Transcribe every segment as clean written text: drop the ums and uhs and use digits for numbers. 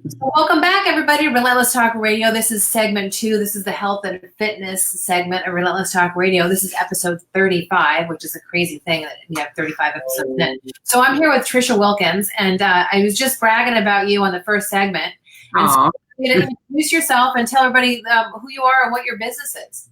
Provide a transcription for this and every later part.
So welcome back, everybody. Relentless Talk Radio. This is segment 2. This is the health and fitness segment of Relentless Talk Radio. This is episode 35, which is a crazy thing that we have 35 episodes in. So I'm here with Trisha Wilkins, and I was just bragging about you on the first segment. And so you know, introduce yourself and tell everybody who you are and what your business is.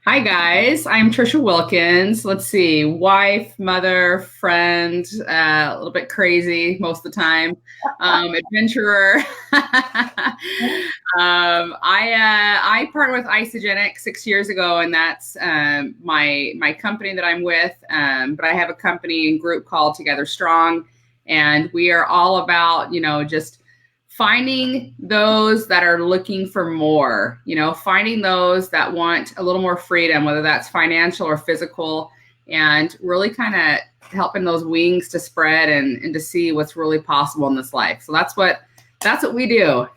Hi, guys. I'm Trisha Wilkins. Let's see. Wife, mother, friend, a little bit crazy most of the time, adventurer. I partnered with Isagenix 6 years ago, and that's my company that I'm with. But I have a company and group called Together Strong, and we are all about, just finding those that are looking for more, finding those that want a little more freedom, whether that's financial or physical, and really kind of helping those wings to spread and to see what's really possible in this life. So that's what we do.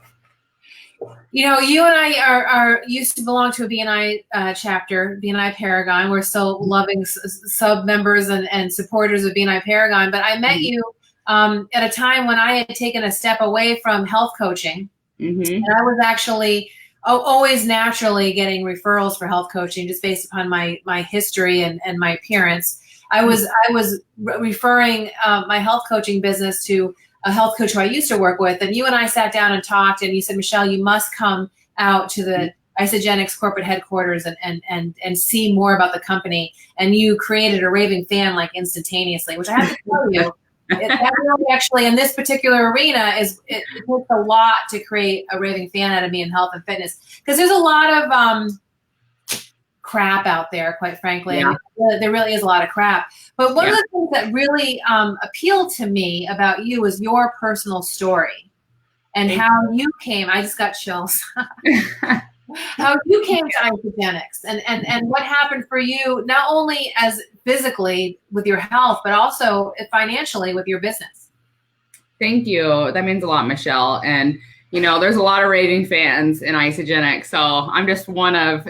You and I are used to belong to a BNI chapter, BNI Paragon. We're still loving sub members and supporters of BNI Paragon, but I met you at a time when I had taken a step away from health coaching. And I was actually always naturally getting referrals for health coaching just based upon my history and my appearance. I was referring my health coaching business to a health coach who I used to work with. And you and I sat down and talked, and you said, Michelle, you must come out to the Isagenix corporate headquarters and see more about the company. And you created a raving fan like instantaneously, which I have to tell you, that really actually in this particular arena it takes a lot to create a raving fan out of me in health and fitness, because there's a lot of crap out there, quite frankly. Yeah. I mean, there really is a lot of crap. But one of the things that really appealed to me about you was your personal story and how you came. I just got chills. How you came to Isagenix and what happened for you, not only as physically with your health, but also financially with your business. Thank you. That means a lot, Michelle. And, there's a lot of raving fans in Isagenix. So I'm just one of,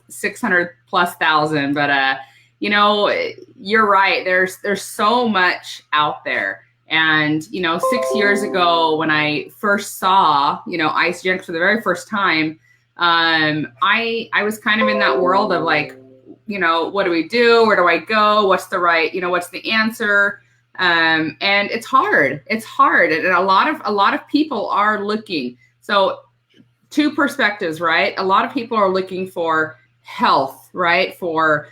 600 plus thousand. But, you're right. There's so much out there. And, 6 years ago when I first saw, Isagenix for the very first time, I was kind of in that world of like, what do we do? Where do I go? What's the right, what's the answer? And it's hard. It's hard. And a lot of people are looking. So two perspectives, right? A lot of people are looking for health, right? For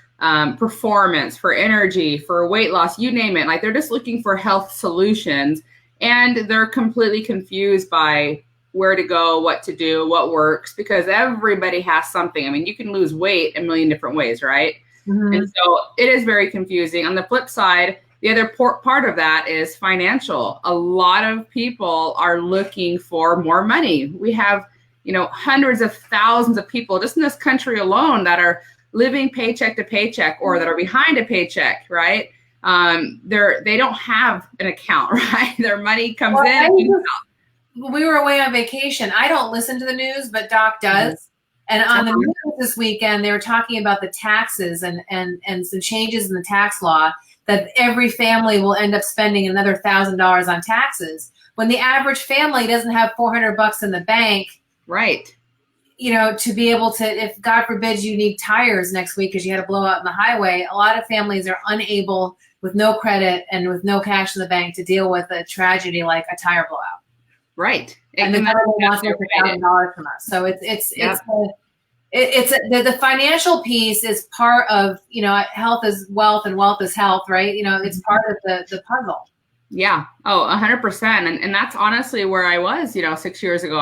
performance, for energy, for weight loss, you name it. Like they're just looking for health solutions, and they're completely confused by where to go, what to do, what works, because everybody has something. I mean, you can lose weight a million different ways, right? And so it is very confusing. On the flip side, the other part of that is financial. A lot of people are looking for more money. We have, hundreds of thousands of people just in this country alone that are living paycheck to paycheck or that are behind a paycheck, right? They don't have an account, right? Their money comes in. We were away on vacation. I don't listen to the news, but Doc does. And on the news this weekend, they were talking about the taxes and some changes in the tax law that every family will end up spending another $1,000 on taxes when the average family doesn't have $400 in the bank. Right. To be able to, if God forbid you need tires next week because you had a blowout in the highway, a lot of families are unable with no credit and with no cash in the bank to deal with a tragedy like a tire blowout. Right. And the government wants $1,000 from us. So the financial piece is part of, health is wealth and wealth is health, right? It's part of the puzzle. Yeah. Oh, 100%. And that's honestly where I was, 6 years ago.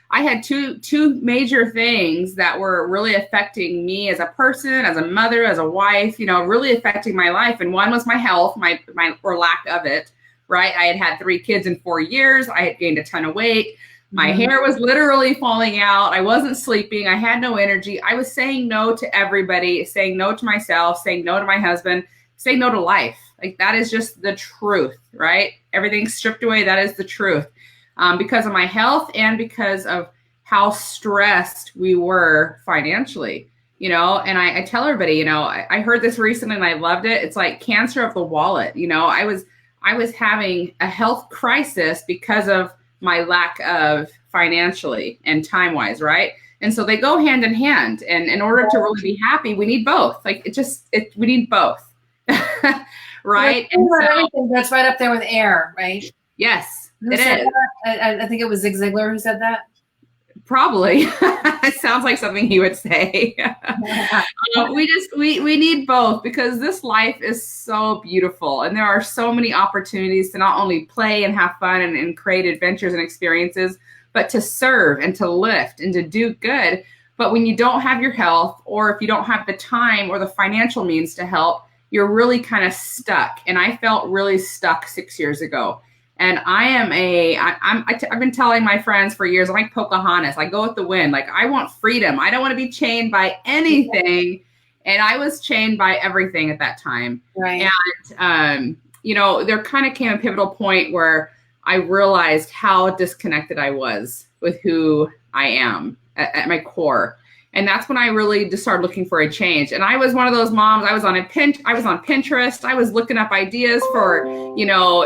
I had two major things that were really affecting me as a person, as a mother, as a wife, really affecting my life. And one was my health, my or lack of it. Right. I had 3 kids in 4 years. I had gained a ton of weight. My hair was literally falling out. I wasn't sleeping. I had no energy. I was saying no to everybody, saying no to myself, saying no to my husband, saying no to life. Like that is just the truth, right? Everything's stripped away. That is the truth. Because of my health and because of how stressed we were financially, and I tell everybody, I heard this recently and I loved it. It's like cancer of the wallet. I was having a health crisis because of my lack of financially and time wise, right? And so they go hand in hand. And in order to really be happy, we need both. Like we need both. Right? And so, everything that's right up there with air, right? Yes, it is. I think it was Zig Ziglar who said that. Probably. It sounds like something he would say. We need both, because this life is so beautiful, and there are so many opportunities to not only play and have fun and create adventures and experiences, but to serve and to lift and to do good. But when you don't have your health, or if you don't have the time or the financial means to help, you're really kind of stuck. And I felt really stuck 6 years ago. And I've been telling my friends for years, I'm like Pocahontas. I go with the wind. Like, I want freedom. I don't want to be chained by anything. And I was chained by everything at that time. Right. And, there kind of came a pivotal point where I realized how disconnected I was with who I am at my core. And that's when I really just started looking for a change. And I was one of those moms. I was on Pinterest. I was looking up ideas for,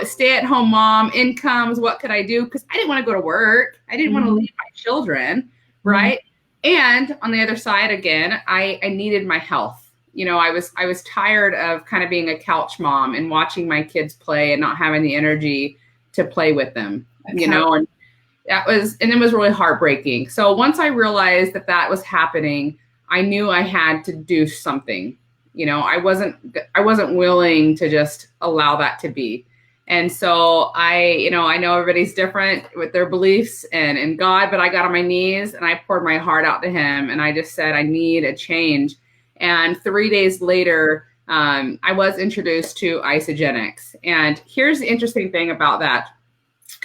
stay-at-home mom incomes. What could I do? Because I didn't want to go to work. I didn't want to leave my children, right? And on the other side, again, I needed my health. I was tired of kind of being a couch mom and watching my kids play and not having the energy to play with them, and it was really heartbreaking. So once I realized that was happening, I knew I had to do something. I wasn't willing to just allow that to be. And so I know everybody's different with their beliefs and in God, but I got on my knees and I poured my heart out to him. And I just said, I need a change. And 3 days later, I was introduced to Isagenix. And here's the interesting thing about that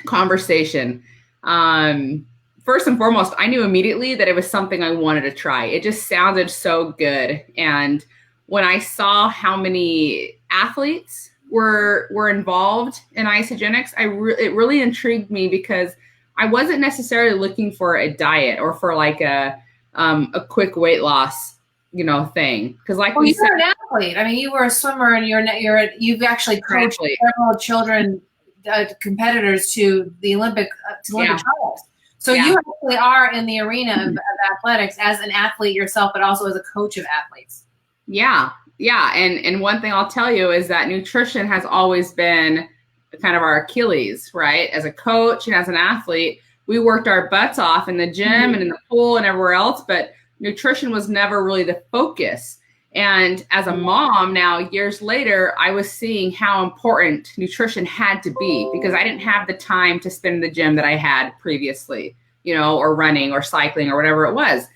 conversation. First and foremost, I knew immediately that it was something I wanted to try. It just sounded so good. And when I saw how many athletes were involved in Isagenix, it really intrigued me, because I wasn't necessarily looking for a diet or for like a quick weight loss, thing. Because you're an athlete. I mean, you were a swimmer, and you've actually coached several children. Competitors to the Olympic trials. So you actually are in the arena of athletics as an athlete yourself, but also as a coach of athletes. Yeah. And one thing I'll tell you is that nutrition has always been kind of our Achilles, right? As a coach and as an athlete, we worked our butts off in the gym and in the pool and everywhere else, but nutrition was never really the focus. And as a mom now, years later, I was seeing how important nutrition had to be, because I didn't have the time to spend in the gym that I had previously, or running or cycling or whatever it was.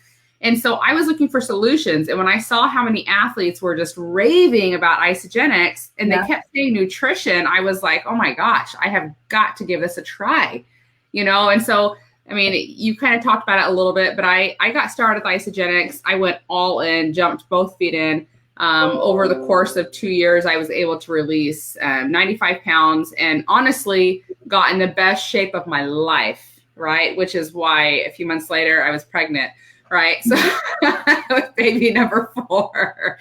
And so I was looking for solutions. And when I saw how many athletes were just raving about Isagenix and they kept saying nutrition, I was like, oh my gosh, I have got to give this a try, And so, I mean, you kind of talked about it a little bit, but I got started with Isagenix. I went all in, jumped both feet in. Over the course of 2 years, I was able to release 95 pounds and honestly got in the best shape of my life, right? Which is why a few months later, I was pregnant, right? So with baby number 4.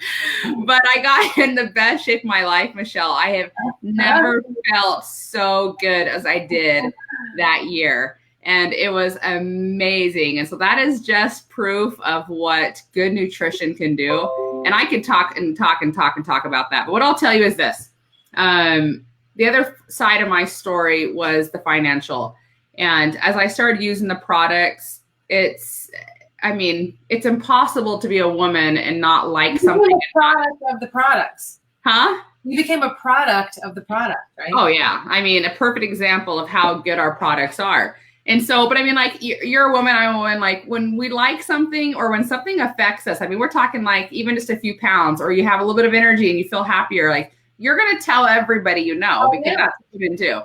But I got in the best shape of my life, Michelle. I have never felt so good as I did that year. And it was amazing. And so that is just proof of what good nutrition can do. And I could talk about that. But what I'll tell you is this. The other side of my story was the financial. And as I started using the products, it's impossible to be a woman and not like something. You became a product of the products. Huh? You became a product of the product, right? Oh, yeah. I mean, a perfect example of how good our products are. And so, but I mean, like, you're a woman, I'm a woman, like when we like something or when something affects us, I mean, we're talking like even just a few pounds, or you have a little bit of energy and you feel happier, like you're going to tell everybody, because that's what women do.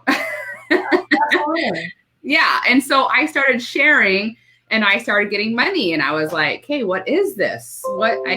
Yeah. And so I started sharing and I started getting money, and I was like, hey, what is this? I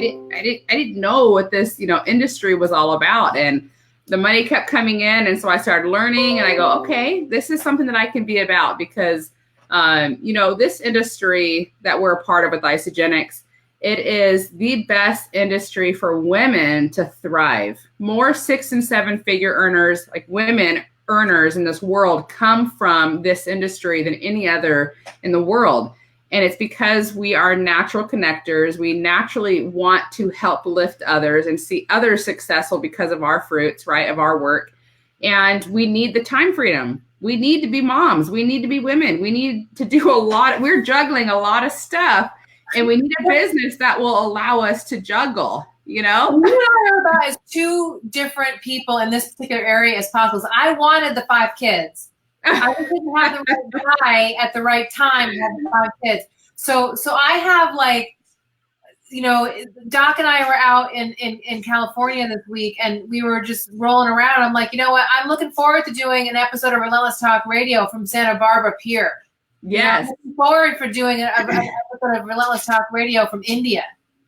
didn't know what this, industry was all about. And the money kept coming in. And so I started learning, and I go, okay, this is something that I can be about, because, this industry that we're a part of with Isagenix, it is the best industry for women to thrive. More 6- and 7-figure earners, like women, earners in this world come from this industry than any other in the world. And it's because we are natural connectors. We naturally want to help lift others and see others successful because of our fruits, right, of our work. And we need the time freedom. We need to be moms. We need to be women. We need to do we're juggling a lot of stuff, and we need a business that will allow us to juggle, you know? You and I are about as two different people in this particular area as possible. So I wanted the 5 kids. I didn't have the right guy at the right time to have the 5 kids. So I have, like, you know, Doc and I were out in California this week, and we were just rolling around. I'm like, you know what? I'm looking forward to doing an episode of Relentless Talk Radio from Santa Barbara Pier. Yes. You know, I'm looking forward for doing an episode of Relentless Talk Radio from India.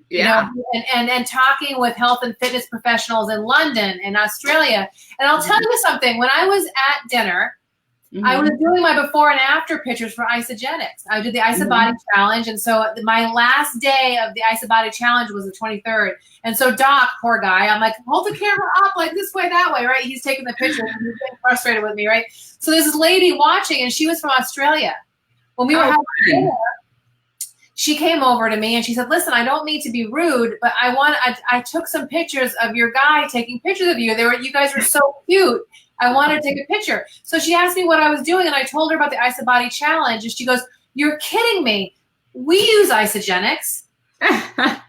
Yeah. You know, and talking with health and fitness professionals in London and Australia. And I'll tell you something. When I was at dinner, I was doing my before and after pictures for Isagenix. I did the IsaBody Challenge. And so my last day of the IsaBody Challenge was the 23rd. And so Doc, poor guy, I'm like, hold the camera up like this way, that way, right? He's taking the picture and he's getting frustrated with me, right? So there's this lady watching, and she was from Australia. When we were having dinner, she came over to me and she said, listen, I don't mean to be rude, but I took some pictures of your guy taking pictures of you. You guys were so cute. I wanted to take a picture. So she asked me what I was doing, and I told her about the IsaBody Challenge, and she goes, you're kidding me. We use Isagenix. I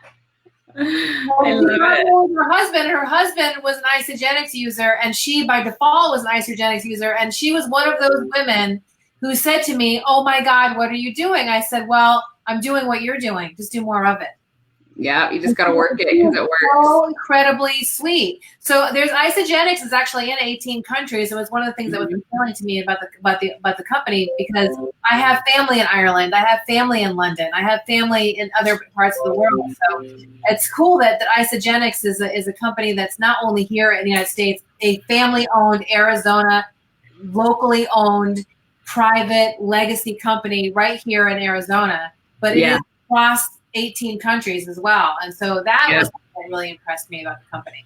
love it. Her husband was an Isagenix user, and she, by default, was an Isagenix user, and she was one of those women who said to me, oh, my God, what are you doing? I said, well, I'm doing what you're doing. Just do more of it. Yeah, you just got to work it because it works. So incredibly sweet. So there's Isagenix is actually in 18 countries. It was one of the things that was appealing to me about the company, because I have family in Ireland, I have family in London, I have family in other parts of the world. So it's cool that Isagenix is a company that's not only here in the United States, a family-owned, Arizona, locally owned, private legacy company right here in Arizona, but it is across 18 countries as well. And so that was what really impressed me about the company.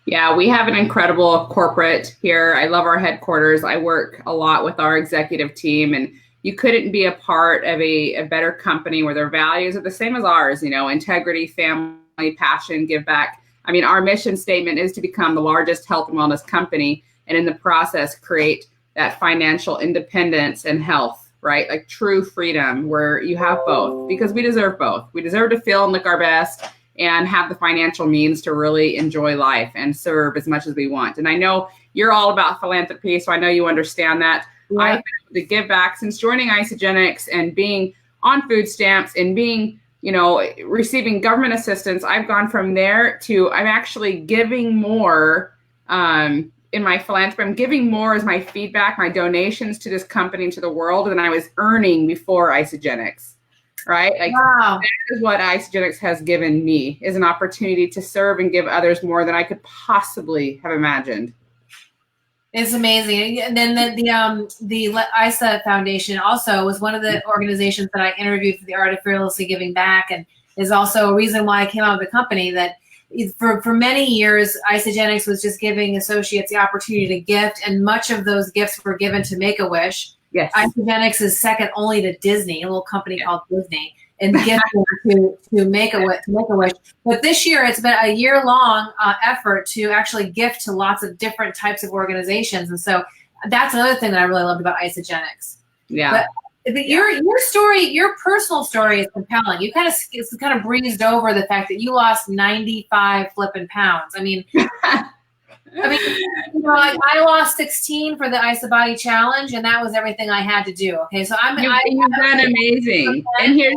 Yeah, we have an incredible corporate here. I love our headquarters. I work a lot with our executive team, and you couldn't be a part of a better company where their values are the same as ours, you know, integrity, family, passion, give back. I mean, our mission statement is to become the largest health and wellness company, and in the process, create that financial independence and health, right? Like true freedom where you have both, because we deserve both. We deserve to feel and look our best and have the financial means to really enjoy life and serve as much as we want. And I know you're all about philanthropy, so I know you understand that. Yeah. I've been able to give back since joining Isagenix and being on food stamps and being, you know, receiving government assistance. I've gone from there to I'm actually giving more in my philanthropy. I'm giving more as my feedback, my donations to this company and to the world than I was earning before Isagenix, right? Like, wow. That is what Isagenix has given me, is an opportunity to serve and give others more than I could possibly have imagined. It's amazing. And then the ISA Foundation also was one of the organizations that I interviewed for the Art of Fearlessly Giving Back, and is also a reason why I came out of the company. That for many years, Isagenix was just giving associates the opportunity to gift, and much of those gifts were given to Make-A-Wish. Yes. Isagenix is second only to Disney, a little company called Disney, and gifting to Make-A-Wish. But this year, it's been a year-long effort to actually gift to lots of different types of organizations, and so that's another thing that I really loved about Isagenix. Yeah. But your story, your personal story is compelling. You kind of breezed over the fact that you lost 95 flipping pounds. I mean, you know, like I lost 16 for the IsaBody Challenge, and that was everything I had to do. Okay, so you've done amazing. And here's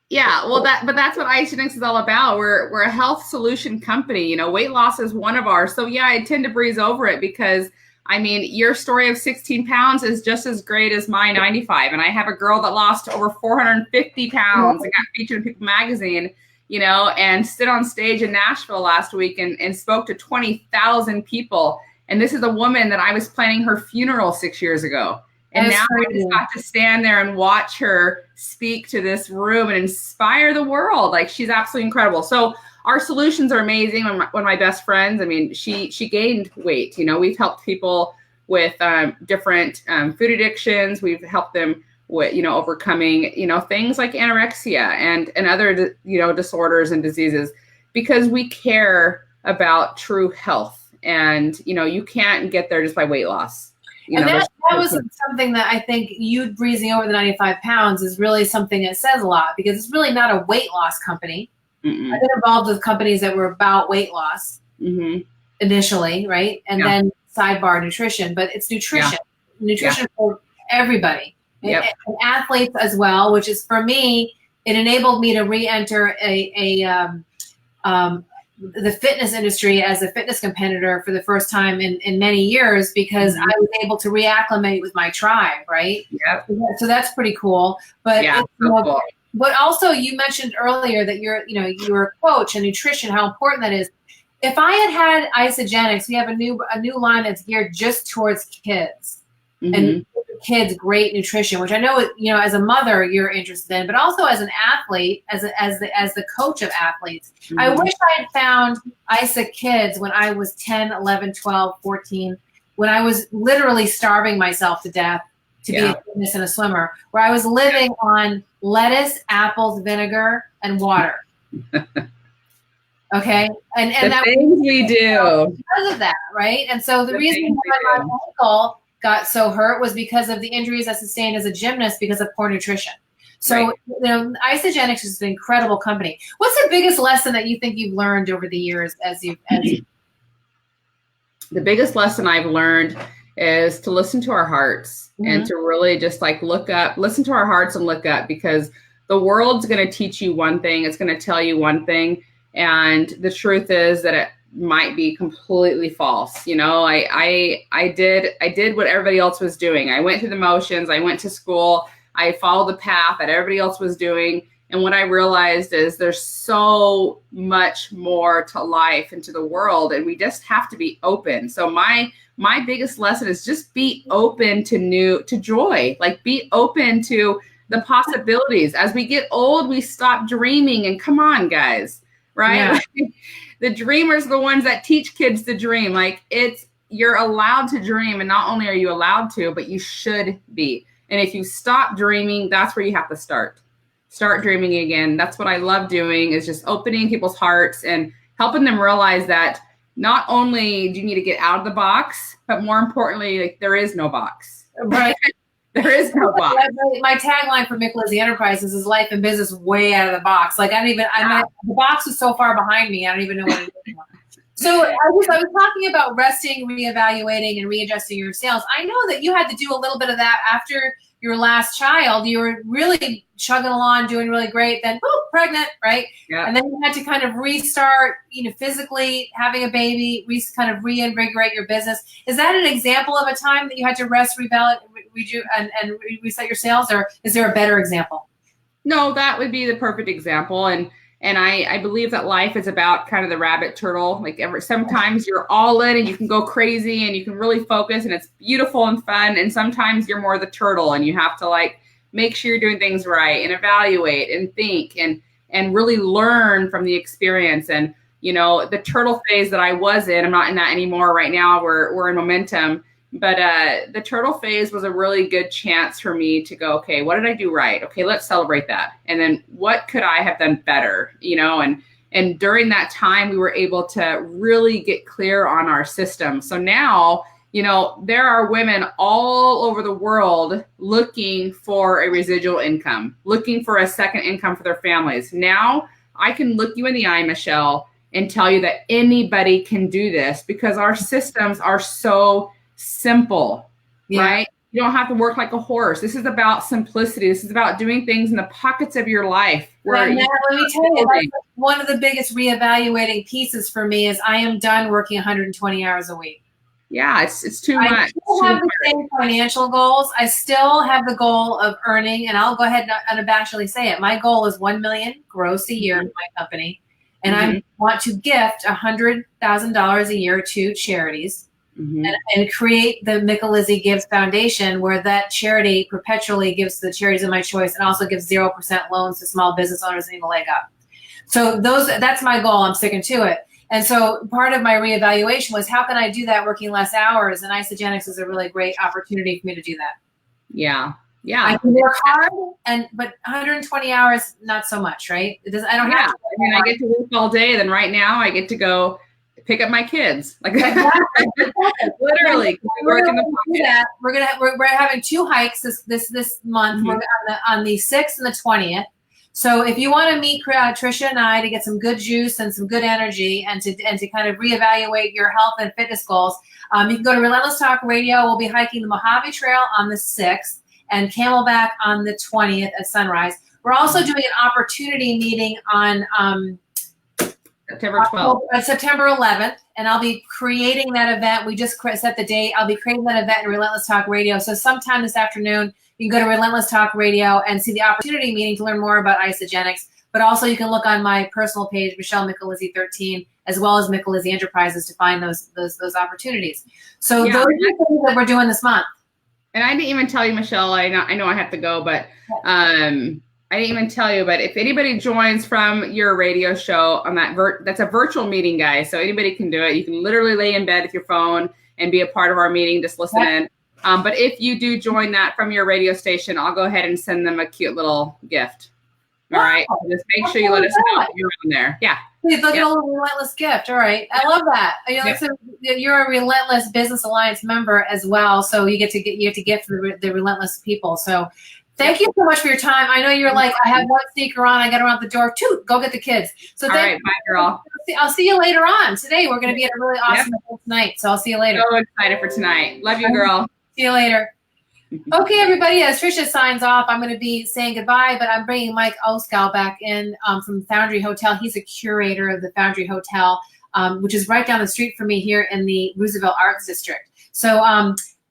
but that's what Isagenix is all about. We're a health solution company. You know, weight loss is one of ours. So yeah, I tend to breeze over it because, I mean, your story of 16 pounds is just as great as my 95. And I have a girl that lost over 450 pounds and got featured in People magazine, you know, and stood on stage in Nashville last week and spoke to 20,000 people. And this is a woman that I was planning her funeral 6 years ago. And now I just got to stand there and watch her speak to this room and inspire the world. Like, she's absolutely incredible. So our solutions are amazing. One of my best friends, I mean, she gained weight. You know, we've helped people with different food addictions. We've helped them with, overcoming, things like anorexia and other, disorders and diseases, because we care about true health. And, you can't get there just by weight loss. And that was something that I think you breezing over the 95 pounds is really something that says a lot, because it's really not a weight loss company. Mm-mm. I've been involved with companies that were about weight loss initially, right? And then sidebar nutrition, but it's nutrition. Nutrition for everybody. And athletes as well, which is, for me, it enabled me to re-enter the fitness industry as a fitness competitor for the first time in many years, because I was able to reacclimate with my tribe, right? Yep. So that's pretty cool. But cool. But also, you mentioned earlier that you're a coach and nutrition, how important that is. If I had Isagenix, we have a new line that's geared just towards kids and kids great nutrition, which I know, as a mother you're interested in, but also as an athlete, as the coach of athletes. I wish I had found Isa Kids when I was 10, 11, 12, 14, when I was literally starving myself to death to be a fitness and a swimmer, where I was living on lettuce, apples, vinegar, and water. Okay, and the that things we do because of that, right? And so the reason why my ankle got so hurt was because of the injuries I sustained as a gymnast because of poor nutrition. So, Isagenix is an incredible company. What's the biggest lesson that you think you've learned over the years The biggest lesson I've learned is to listen to our hearts and to really just listen to our hearts and look up, because the world's going to teach you one thing. It's going to tell you one thing. And the truth is that it might be completely false. I did what everybody else was doing. I went through the motions. I went to school. I followed the path that everybody else was doing. And what I realized is there's so much more to life and to the world, and we just have to be open. So my biggest lesson is just be open to joy. Like, be open to the possibilities. As we get old, we stop dreaming, and come on, guys, right? Yeah. The dreamers are the ones that teach kids to dream. Like, you're allowed to dream, and not only are you allowed to, but you should be. And if you stop dreaming, that's where you have to start dreaming again. That's what I love doing, is just opening people's hearts and helping them realize that not only do you need to get out of the box, but more importantly, like, there is no box. Right. There is no box. My tagline for Micalizzi Enterprises is life and business way out of the box. Like, the box is so far behind me, I don't even know what it is. So I was talking about resting, reevaluating, and readjusting your sales. I know that you had to do a little bit of that after your last child. You were really chugging along, doing really great. Then, pregnant, right? Yeah. And then you had to kind of restart, physically having a baby, kind of reinvigorate your business. Is that an example of a time that you had to rest, and reset your sales, or is there a better example? No, that would be the perfect example. And I believe that life is about kind of the rabbit turtle. Like, sometimes you're all in and you can go crazy and you can really focus and it's beautiful and fun. And sometimes you're more the turtle and you have to make sure you're doing things right and evaluate and think and really learn from the experience. And, the turtle phase that I was in, I'm not in that anymore right now. We're in momentum. But the turtle phase was a really good chance for me to go, okay, what did I do right? Okay, let's celebrate that. And then what could I have done better? And during that time, we were able to really get clear on our system. So now, there are women all over the world looking for a residual income, looking for a second income for their families. Now I can look you in the eye, Michelle, and tell you that anybody can do this, because our systems are so simple, right? You don't have to work like a horse. This is about simplicity. This is about doing things in the pockets of your life. Let me tell you, that's one of the biggest reevaluating pieces for me is I am done working 120 hours a week. Yeah, it's too much. I still have the same financial goals. I still have the goal of earning, and I'll go ahead and unabashedly say it. My goal is $1 million gross a year in my company, and I want to gift $100,000 a year to charities. And create the Micalizzi Gives Foundation, where that charity perpetually gives to the charities of my choice and also gives 0% loans to small business owners that need a leg up. So that's my goal. I'm sticking to it. And so part of my reevaluation was, how can I do that working less hours? And Isogenics is a really great opportunity for me to do that. Yeah. I can work hard, but 120 hours, not so much, right? I don't have to. I mean, I get to work all day. Then right now I get to go pick up my kids. Like literally, we're having 2 hikes this month. Mm-hmm. We're on the 6th and the 20th. So if you want to meet Trisha and I to get some good juice and some good energy and to kind of reevaluate your health and fitness goals, you can go to Relentless Talk Radio. We'll be hiking the Mojave Trail on the 6th and Camelback on the 20th at sunrise. We're also doing an opportunity meeting on September 12th. September 11th, and I'll be creating that event. We just set the date. I'll be creating that event in Relentless Talk Radio. So sometime this afternoon, you can go to Relentless Talk Radio and see the opportunity meeting to learn more about Isogenics. But also you can look on my personal page, Michelle Micalizzi 13, as well as Micalizzi Enterprises, to find those opportunities. So those are the things that we're doing this month. And I didn't even tell you, Michelle, I know I have to go, but I didn't even tell you, but if anybody joins from your radio show on that's a virtual meeting, guys. So anybody can do it. You can literally lay in bed with your phone and be a part of our meeting, just listen in. But if you do join that from your radio station, I'll go ahead and send them a cute little gift. All right. So just make sure you let us know if you're on there. Yeah. Please look at a little Relentless gift. All right. I love that. So you're a Relentless Business Alliance member as well. So you have to get from the Relentless people. So thank you so much for your time. I know you're like, I have one sneaker on. I got to run out the door. Go get the kids. So all right. Bye, girl. I'll see you later on. Today, we're going to be at a really awesome event tonight. So I'll see you later. So excited for tonight. Love you, girl. See you later. Okay, everybody, as Trisha signs off, I'm going to be saying goodbye, but I'm bringing Mike Oskow back in from Foundry Hotel. He's a curator of the Foundry Hotel, which is right down the street from me here in the Roosevelt Arts District. So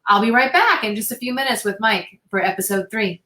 I'll be right back in just a few minutes with Mike for episode 3.